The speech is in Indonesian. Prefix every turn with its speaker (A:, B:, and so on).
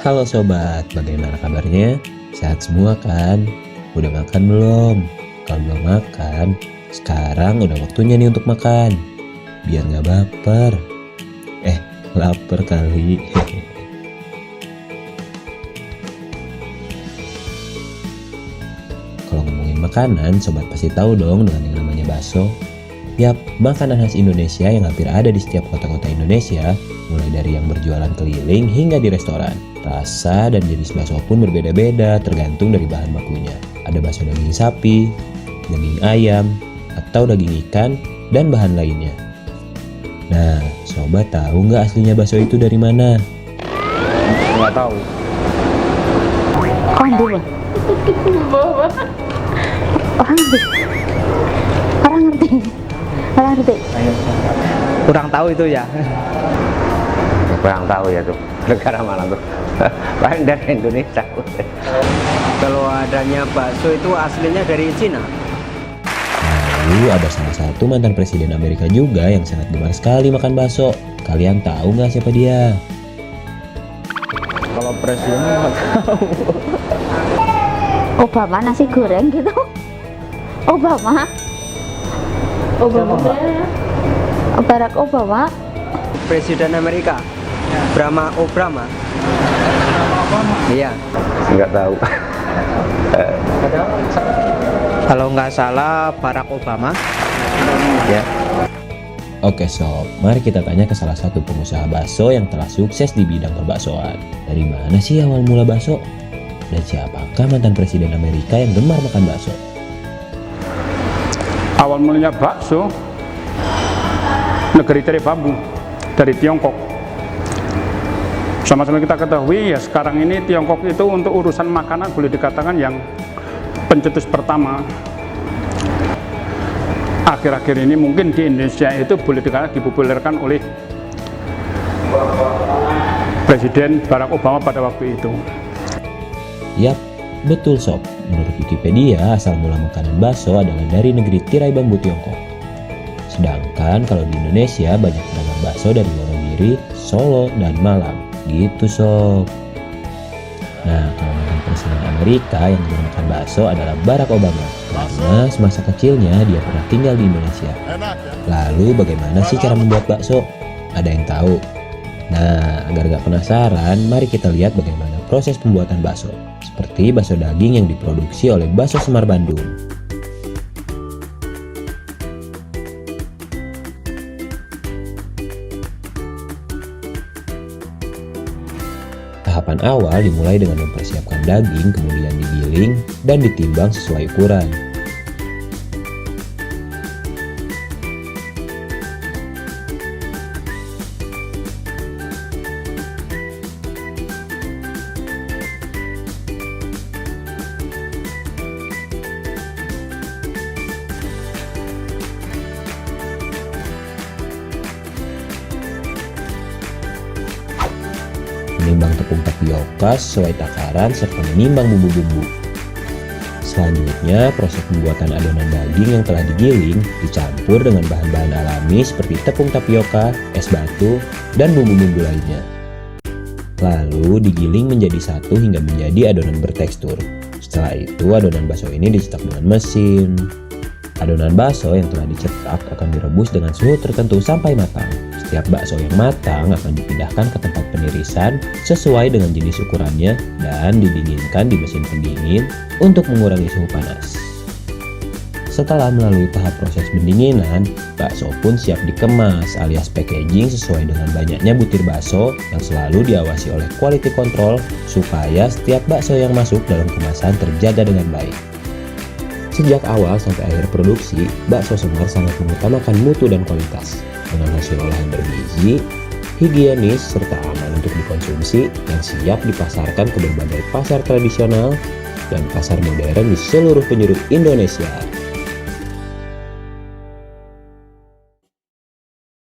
A: Halo sobat, bagaimana kabarnya? Sehat semua kan? Udah makan belum? Kalau belum makan, sekarang udah waktunya nih untuk makan. Biar nggak baper. Lapar kali. Kalau ngomongin makanan, sobat pasti tahu dong dengan yang namanya bakso. Yap, makanan khas Indonesia yang hampir ada di setiap kota-kota Indonesia, mulai dari yang berjualan keliling hingga di restoran. Rasa dan jenis bakso pun berbeda-beda tergantung dari bahan bakunya. Ada bakso daging sapi, daging ayam, atau daging ikan, dan bahan lainnya. Nah, sobat tahu nggak aslinya bakso itu dari mana?
B: Nggak tahu.
C: Orang dua. Orang ngerti. Orang ngerti.
B: Kurang tahu itu ya.
D: Kurang tahu ya tuh, negara mana tuh. Paling dari Indonesia.
B: Kalau adanya bakso itu aslinya dari Cina.
A: Lalu ada salah satu mantan presiden Amerika juga yang sangat gemar sekali makan bakso. Kalian tahu nggak siapa dia?
B: Kalau presiden nggak tahu.
C: Obama nasi goreng gitu. Obama. Barack Obama.
B: Presiden Amerika. Obama. Iya.
D: Nggak tahu.
B: Kalau nggak salah Barack Obama.
D: Ya.
A: Oke sob, mari kita tanya ke salah satu pengusaha bakso yang telah sukses di bidang perbaksoan. Dari mana sih awal mula bakso? Dan siapakah mantan presiden Amerika yang gemar makan bakso?
E: Awal mulanya bakso, negeri tirai bambu dari Tiongkok. Sama-sama kita ketahui ya, sekarang ini Tiongkok itu untuk urusan makanan boleh dikatakan yang pencetus pertama. Akhir-akhir ini mungkin di Indonesia itu boleh dikatakan dipopulerkan oleh Presiden Barack Obama pada waktu itu.
A: Yap, betul sob. Menurut Wikipedia, asal mula makanan bakso adalah dari negeri tirai bambu Tiongkok. Sedangkan kalau di Indonesia banyak pedagang bakso dari Wonogiri, Solo, dan Malang. Gitu sob. Nah, kalau mantan presiden Amerika yang gemar makan bakso adalah Barack Obama. Karena semasa kecilnya dia pernah tinggal di Indonesia. Lalu bagaimana sih cara membuat bakso? Ada yang tahu? Nah, agar gak penasaran, mari kita lihat bagaimana proses pembuatan bakso. Seperti bakso daging yang diproduksi oleh Bakso Semar Bandung. Tahapan awal dimulai dengan mempersiapkan daging, kemudian digiling dan ditimbang sesuai ukuran. Menimbang tepung tapioka sesuai takaran serta menimbang bumbu-bumbu. Selanjutnya, proses pembuatan adonan daging yang telah digiling dicampur dengan bahan-bahan alami seperti tepung tapioka, es batu, dan bumbu-bumbu lainnya. Lalu digiling menjadi satu hingga menjadi adonan bertekstur. Setelah itu, adonan bakso ini dicetak dengan mesin. Adonan bakso yang telah dicetak akan direbus dengan suhu tertentu sampai matang. Setiap bakso yang matang akan dipindahkan ke tempat penirisan sesuai dengan jenis ukurannya dan didinginkan di mesin pendingin untuk mengurangi suhu panas. Setelah melalui tahap proses pendinginan, bakso pun siap dikemas alias packaging sesuai dengan banyaknya butir bakso yang selalu diawasi oleh quality control supaya setiap bakso yang masuk dalam kemasan terjaga dengan baik. Sejak awal sampai akhir produksi, Bakso Semar sangat mengutamakan mutu dan kualitas, dengan hasil olahan bergizi, higienis, serta aman untuk dikonsumsi yang siap dipasarkan ke berbagai pasar tradisional dan pasar modern di seluruh penjuru Indonesia.